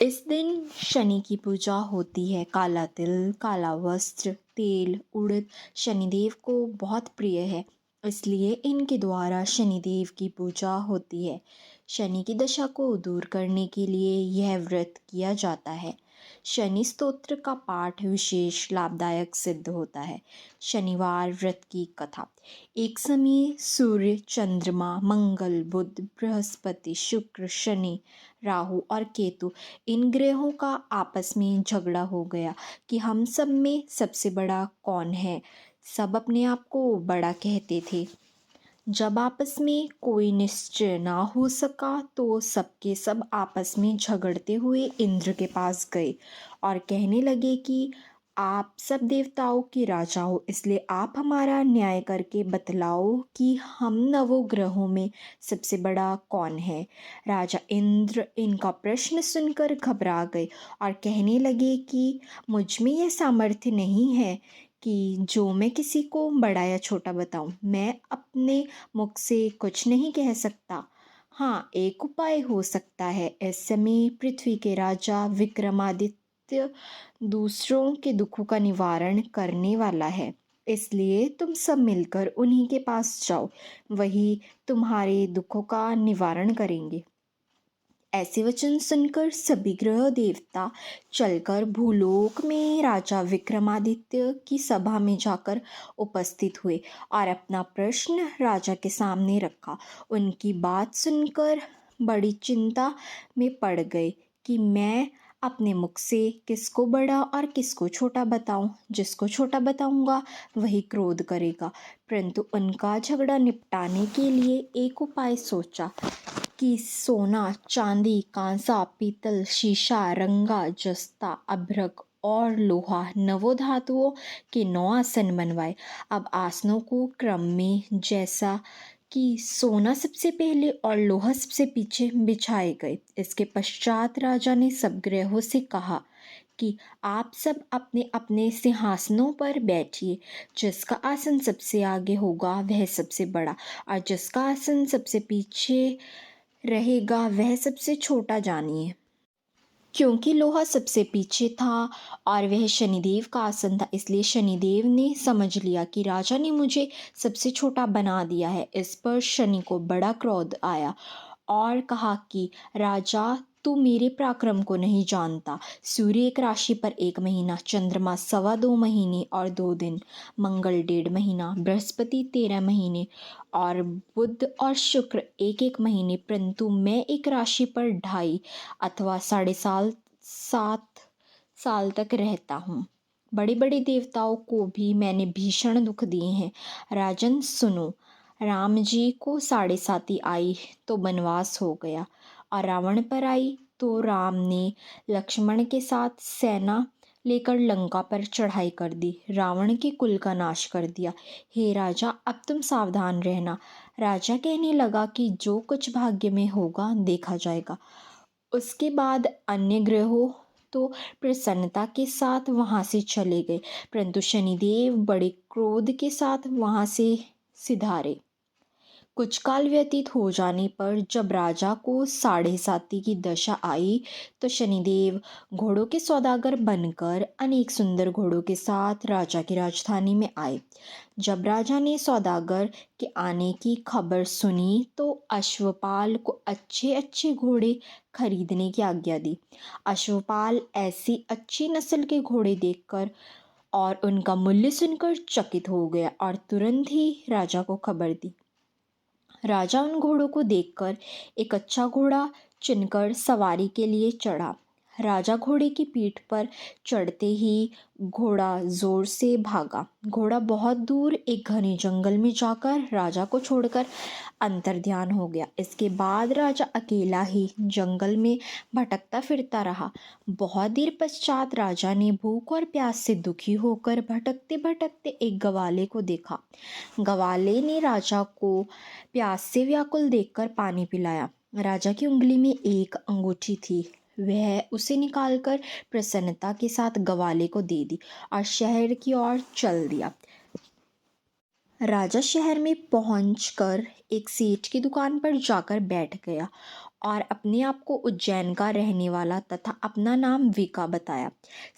इस दिन शनि की पूजा होती है। काला तिल, काला वस्त्र, तेल, उड़द शनिदेव को बहुत प्रिय है, इसलिए इनके द्वारा शनिदेव की पूजा होती है। शनि की दशा को दूर करने के लिए यह व्रत किया जाता है। शनि स्तोत्र का पाठ विशेष लाभदायक सिद्ध होता है। शनिवार व्रत की कथा। एक समय सूर्य, चंद्रमा, मंगल, बुध, बृहस्पति, शुक्र, शनि, राहु और केतु इन ग्रहों का आपस में झगड़ा हो गया कि हम सब में सबसे बड़ा कौन है। सब अपने आप को बड़ा कहते थे। जब आपस में कोई निश्चय ना हो सका तो सबके सब आपस में झगड़ते हुए इंद्र के पास गए और कहने लगे कि आप सब देवताओं के राजा हो, इसलिए आप हमारा न्याय करके बतलाओ कि हम नवों ग्रहों में सबसे बड़ा कौन है। राजा इंद्र इनका प्रश्न सुनकर घबरा गए और कहने लगे कि मुझ में यह सामर्थ्य नहीं है कि जो मैं किसी को बड़ा या छोटा बताऊं। मैं अपने मुख से कुछ नहीं कह सकता। हाँ, एक उपाय हो सकता है। इस समय पृथ्वी के राजा विक्रमादित्य दूसरों के दुखों का निवारण करने वाला है, इसलिए तुम सब मिलकर उन्हीं के पास जाओ, वही तुम्हारे दुखों का निवारण करेंगे। ऐसे वचन सुनकर सभी ग्रह देवता चलकर भूलोक में राजा विक्रमादित्य की सभा में जाकर उपस्थित हुए और अपना प्रश्न राजा के सामने रखा। उनकी बात सुनकर बड़ी चिंता में पड़ गए कि मैं अपने मुख से किसको बड़ा और किसको छोटा बताऊं। जिसको छोटा बताऊंगा वही क्रोध करेगा। परंतु उनका झगड़ा निपटाने के लिए एक उपाय सोचा कि सोना, चांदी, कांसा, पीतल, शीशा, रंगा, जस्ता, अभ्रक और लोहा नवों धातुओं के 9 आसन बनवाए। अब आसनों को क्रम में जैसा कि सोना सबसे पहले और लोहा सबसे पीछे बिछाए गए। इसके पश्चात राजा ने सब ग्रहों से कहा कि आप सब अपने अपने सिंहासनों पर बैठिए। जिसका आसन सबसे आगे होगा वह सबसे बड़ा और जिसका आसन सबसे पीछे रहेगा वह सबसे छोटा जानिए। क्योंकि लोहा सबसे पीछे था और वह शनिदेव का आसन था, इसलिए शनिदेव ने समझ लिया कि राजा ने मुझे सबसे छोटा बना दिया है। इस पर शनि को बड़ा क्रोध आया और कहा कि राजा, तू मेरे पराक्रम को नहीं जानता। सूर्य एक राशि पर 1 महीना, चंद्रमा 2.25 महीने और 2 दिन, मंगल 1.5 महीना, बृहस्पति 13 महीने और बुध और शुक्र 1-1 महीने, परंतु मैं एक राशि पर 2.5 अथवा 7.5 साल तक रहता हूँ। बड़े बड़े देवताओं को भी मैंने भीषण दुख दिए हैं। राजन सुनो, राम जी को 7.5 आई तो वनवास हो गया और रावण पर आई तो राम ने लक्ष्मण के साथ सेना लेकर लंका पर चढ़ाई कर दी, रावण के कुल का नाश कर दिया। हे राजा, अब तुम सावधान रहना। राजा कहने लगा कि जो कुछ भाग्य में होगा देखा जाएगा। उसके बाद अन्य ग्रहों तो प्रसन्नता के साथ वहाँ से चले गए, परंतु शनिदेव बड़े क्रोध के साथ वहाँ से सिधारे। कुछ काल व्यतीत हो जाने पर जब राजा को 7.5 की दशा आई तो शनिदेव घोड़ों के सौदागर बनकर अनेक सुंदर घोड़ों के साथ राजा की राजधानी में आए। जब राजा ने सौदागर के आने की खबर सुनी तो अश्वपाल को अच्छे अच्छे घोड़े खरीदने की आज्ञा दी। अश्वपाल ऐसी अच्छी नस्ल के घोड़े देखकर और उनका मूल्य सुनकर चकित हो गया और तुरंत ही राजा को खबर दी। राजा उन घोड़ों को देखकर एक अच्छा घोड़ा चुनकर सवारी के लिए चढ़ा। राजा घोड़े की पीठ पर चढ़ते ही घोड़ा जोर से भागा। घोड़ा बहुत दूर एक घने जंगल में जाकर राजा को छोड़कर अंतर्ध्यान हो गया। इसके बाद राजा अकेला ही जंगल में भटकता फिरता रहा। बहुत देर पश्चात राजा ने भूख और प्यास से दुखी होकर भटकते भटकते एक गवाले को देखा। गवाले ने राजा को प्यास से व्याकुल देखकर पानी पिलाया। राजा की उंगली में एक अंगूठी थी, वह उसे निकालकर प्रसन्नता के साथ गवाले को दे दी और शहर की ओर चल दिया। राजा शहर में पहुंचकर एक सेठ की दुकान पर जाकर बैठ गया और अपने आप को उज्जैन का रहने वाला तथा अपना नाम विका बताया।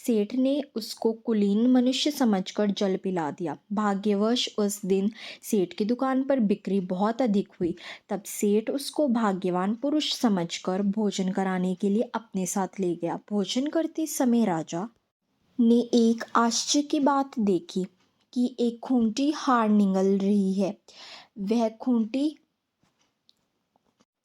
सेठ ने उसको कुलीन मनुष्य समझकर जल पिला दिया। भाग्यवश उस दिन सेठ की दुकान पर बिक्री बहुत अधिक हुई। तब सेठ उसको भाग्यवान पुरुष समझकर भोजन कराने के लिए अपने साथ ले गया। भोजन करते समय राजा ने एक आश्चर्य की बात देखी कि एक खूंटी हाड़ निगल रही है। वह खूंटी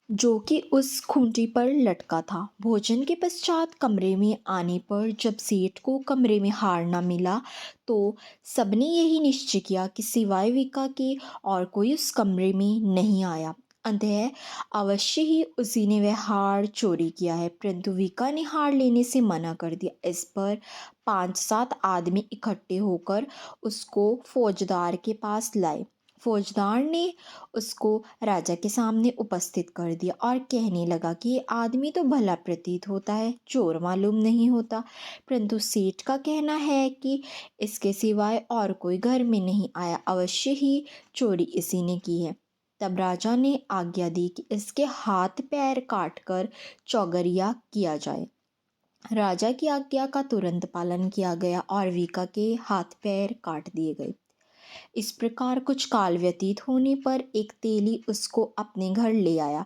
जो कि उस खूंटी पर लटका था। भोजन के पश्चात कमरे में आने पर जब सेठ को कमरे में हार न मिला तो सबने यही निश्चय किया कि सिवाय विका के और कोई उस कमरे में नहीं आया। अतः अवश्य ही उसी ने वह हार चोरी किया है। परंतु विका ने हार लेने से मना कर दिया। इस पर 5-7 आदमी इकट्ठे होकर उसको फौजदार के पास लाए। फौजदार ने उसको राजा के सामने उपस्थित कर दिया और कहने लगा कि ये आदमी तो भला प्रतीत होता है, चोर मालूम नहीं होता, परंतु सेठ का कहना है कि इसके सिवाय और कोई घर में नहीं आया, अवश्य ही चोरी इसी ने की है। तब राजा ने आज्ञा दी कि इसके हाथ पैर काटकर चौगरिया किया जाए। राजा की आज्ञा का तुरंत पालन किया गया और विका के हाथ पैर काट दिए गए। इस प्रकार कुछ काल व्यतीत होने पर एक तेली उसको अपने घर ले आया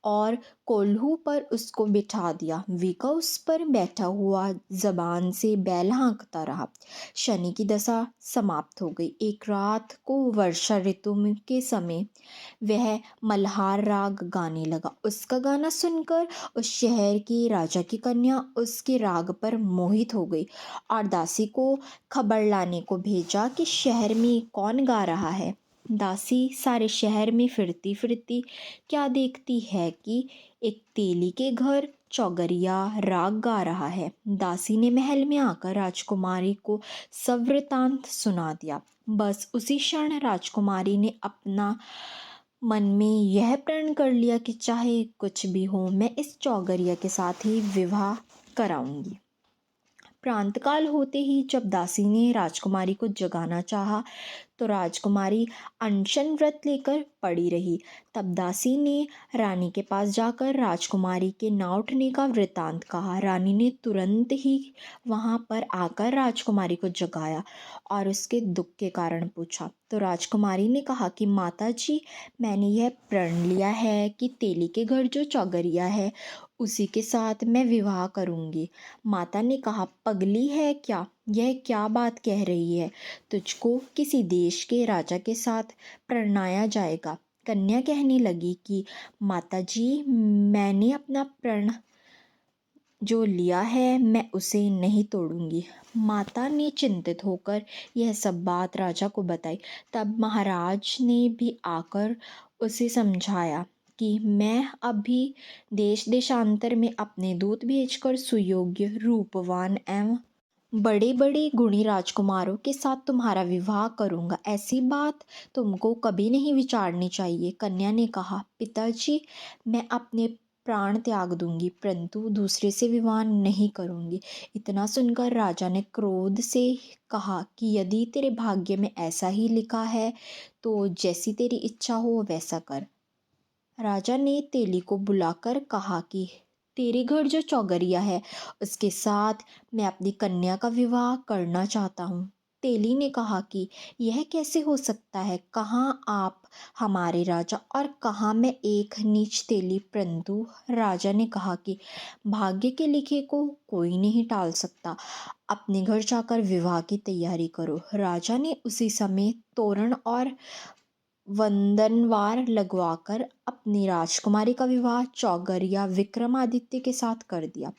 और कोल्हू पर उसको बिठा दिया। विका उस पर बैठा हुआ जबान से बैल हाँकता रहा। शनि की दशा समाप्त हो गई। एक रात को वर्षा ऋतु के समय वह मल्हार राग गाने लगा। उसका गाना सुनकर उस शहर की राजा की कन्या उसके राग पर मोहित हो गई और दासी को खबर लाने को भेजा कि शहर में कौन गा रहा है। दासी सारे शहर में फिरती फिरती क्या देखती है कि एक तेली के घर चौगरिया राग गा रहा है। दासी ने महल में आकर राजकुमारी को सब वृतांत सुना दिया। बस उसी क्षण राजकुमारी ने अपना मन में यह प्रण कर लिया कि चाहे कुछ भी हो मैं इस चौगरिया के साथ ही विवाह कराऊंगी। प्रांतकाल होते ही जब दासी ने राजकुमारी को जगाना चाहा तो राजकुमारी अनशन व्रत लेकर पड़ी रही। तब दासी ने रानी के पास जाकर राजकुमारी के ना उठने का वृतांत कहा। रानी ने तुरंत ही वहाँ पर आकर राजकुमारी को जगाया और उसके दुख के कारण पूछा। तो राजकुमारी ने कहा कि माता जी, मैंने यह प्रण लिया है कि तेली के घर जो चौगरिया है उसी के साथ मैं विवाह करूंगी। माता ने कहा, पगली है क्या, यह क्या बात कह रही है? तुझको किसी देश के राजा के साथ परणाया जाएगा। कन्या कहने लगी कि माता जी, मैंने अपना प्रण जो लिया है मैं उसे नहीं तोड़ूंगी। माता ने चिंतित होकर यह सब बात राजा को बताई। तब महाराज ने भी आकर उसे समझाया कि मैं अभी देश देशांतर में अपने दूत भेजकर सुयोग्य रूपवान एवं बड़े बड़े गुणी राजकुमारों के साथ तुम्हारा विवाह करूंगा। ऐसी बात तुमको कभी नहीं विचारनी चाहिए। कन्या ने कहा, पिताजी, मैं अपने प्राण त्याग दूंगी परंतु दूसरे से विवाह नहीं करूंगी। इतना सुनकर राजा ने क्रोध से कहा कि यदि तेरे भाग्य में ऐसा ही लिखा है तो जैसी तेरी इच्छा हो वैसा कर। राजा ने तेली को बुलाकर कहा कि तेरे घर जो चौगरिया है उसके साथ मैं अपनी कन्या का विवाह करना चाहता हूँ। तेली ने कहा कि यह कैसे हो सकता है, कहाँ आप हमारे राजा और कहाँ मैं एक नीच तेली। परंतु राजा ने कहा कि भाग्य के लिखे को कोई नहीं टाल सकता, अपने घर जाकर विवाह की तैयारी करो। राजा ने उसी समय तोरण और वंदनवार लगवाकर अपनी राजकुमारी का विवाह चौगरिया विक्रमादित्य के साथ कर दिया।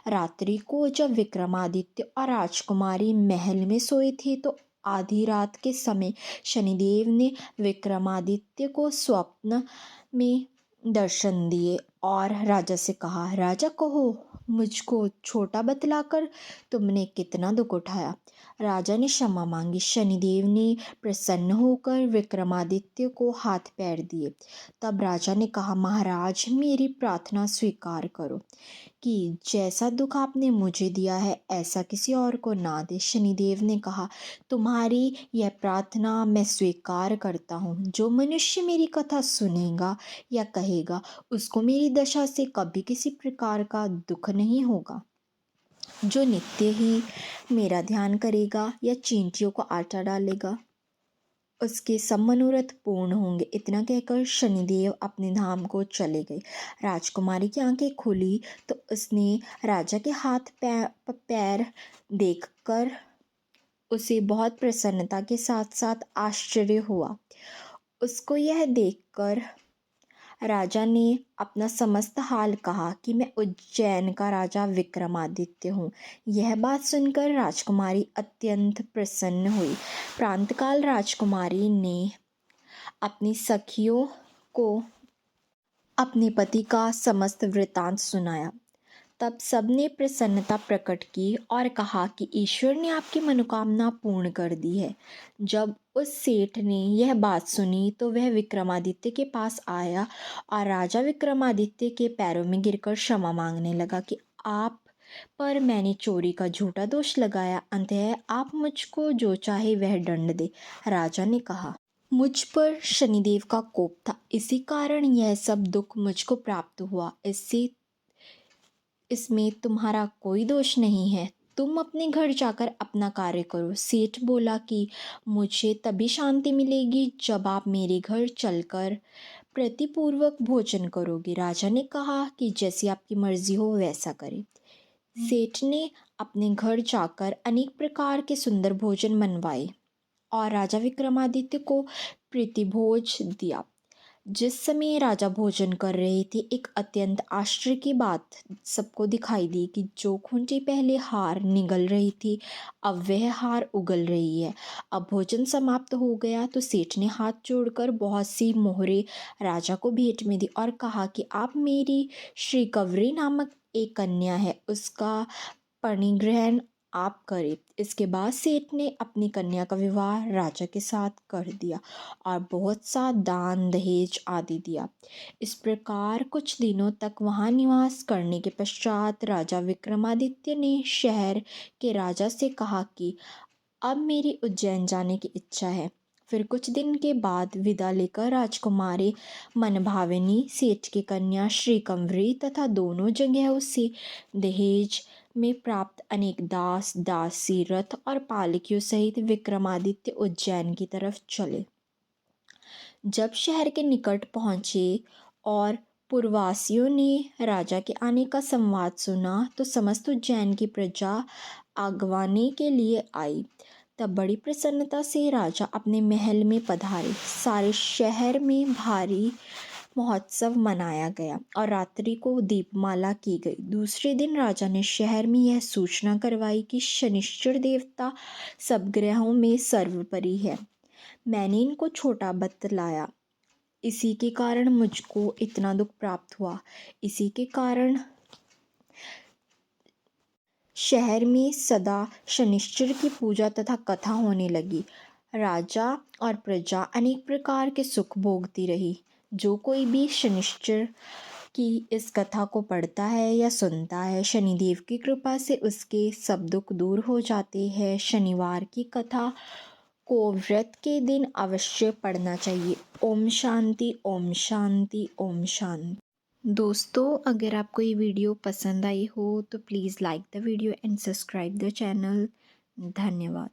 रात्रि को जब विक्रमादित्य और राजकुमारी महल में सोए थे तो आधी रात के समय शनिदेव ने विक्रमादित्य को स्वप्न में दर्शन दिए और राजा से कहा, राजा कहो, मुझको छोटा बतलाकर तुमने कितना दुख उठाया। राजा ने क्षमा मांगी। शनिदेव ने प्रसन्न होकर विक्रमादित्य को हाथ पैर दिए। तब राजा ने कहा, महाराज, मेरी प्रार्थना स्वीकार करो। कि जैसा दुख आपने मुझे दिया है ऐसा किसी और को ना दे। शनिदेव ने कहा, तुम्हारी यह प्रार्थना मैं स्वीकार करता हूँ। जो मनुष्य मेरी कथा सुनेगा या कहेगा, उसको मेरी दशा से कभी किसी प्रकार का दुख नहीं होगा। जो नित्य ही मेरा ध्यान करेगा या चींटियों को आटा डालेगा, उसके सब मनोरथ पूर्ण होंगे। इतना कहकर शनिदेव अपने धाम को चले गए। राजकुमारी की आंखें खुली तो उसने राजा के हाथ पैर देखकर उसे बहुत प्रसन्नता के साथ साथ आश्चर्य हुआ। उसको यह देखकर राजा ने अपना समस्त हाल कहा कि मैं उज्जैन का राजा विक्रमादित्य हूँ। यह बात सुनकर राजकुमारी अत्यंत प्रसन्न हुई। प्रातःकाल राजकुमारी ने अपनी सखियों को अपने पति का समस्त वृतांत सुनाया। तब सबने प्रसन्नता प्रकट की और कहा कि ईश्वर ने आपकी मनोकामना पूर्ण कर दी है। जब उस सेठ ने यह बात सुनी तो वह विक्रमादित्य के पास आया और राजा विक्रमादित्य के पैरों में गिरकर क्षमा मांगने लगा कि आप पर मैंने चोरी का झूठा दोष लगाया। अंततः आप मुझको जो चाहे वह दंड दे। राजा ने कहा, मुझ पर शनिदेव का कोप था, इसी कारण यह सब दुख मुझको प्राप्त हुआ। इसमें तुम्हारा कोई दोष नहीं है। तुम अपने घर जाकर अपना कार्य करो। सेठ बोला कि मुझे तभी शांति मिलेगी जब आप मेरे घर चलकर प्रीतिपूर्वक भोजन करोगे। राजा ने कहा कि जैसी आपकी मर्जी हो वैसा करें। सेठ ने अपने घर जाकर अनेक प्रकार के सुंदर भोजन बनवाए और राजा विक्रमादित्य को प्रीतिभोज दिया। जिस समय राजा भोजन कर रहे थे, एक अत्यंत आश्चर्य की बात सबको दिखाई दी कि जो खूंटी पहले हार निगल रही थी, अब वह हार उगल रही है। अब भोजन समाप्त हो गया तो सेठ ने हाथ जोड़कर बहुत सी मोहरें राजा को भेंट में दी और कहा कि आप मेरी श्रीकवरी नामक एक कन्या है, उसका परिग्रहण आप करें। इसके बाद सेठ ने अपनी कन्या का विवाह राजा के साथ कर दिया और बहुत सा दान दहेज आदि दिया। इस प्रकार कुछ दिनों तक वहाँ निवास करने के पश्चात राजा विक्रमादित्य ने शहर के राजा से कहा कि अब मेरी उज्जैन जाने की इच्छा है। फिर कुछ दिन के बाद विदा लेकर राजकुमारी मनभाविनी, सेठ की कन्या श्रीकंवरी तथा दोनों जगहों से दहेज में प्राप्त अनेक दास दासी, रथ और पालकियों सहित विक्रमादित्य उज्जैन की तरफ चले। जब शहर के निकट पहुँचे और पुरवासियों ने राजा के आने का संवाद सुना तो समस्त उज्जैन की प्रजा आगवानी के लिए आई। तब बड़ी प्रसन्नता से राजा अपने महल में पधारे। सारे शहर में भारी महोत्सव मनाया गया और रात्रि को दीपमाला की गई। दूसरे दिन राजा ने शहर में यह सूचना करवाई कि शनिश्चर देवता सब ग्रहों में सर्वोपरि है। मैंने इनको छोटा बतलाया, इसी के कारण मुझको इतना दुख प्राप्त हुआ। इसी के कारण शहर में सदा शनिश्चर की पूजा तथा कथा होने लगी। राजा और प्रजा अनेक प्रकार के सुख भोगती रही। जो कोई भी शनिश्चर की इस कथा को पढ़ता है या सुनता है, शनिदेव की कृपा से उसके सब दुख दूर हो जाते हैं। शनिवार की कथा को व्रत के दिन अवश्य पढ़ना चाहिए। ओम शांति, ओम शांति, ओम शांति। दोस्तों, अगर आपको ये वीडियो पसंद आई हो तो please like the video and subscribe the channel. धन्यवाद।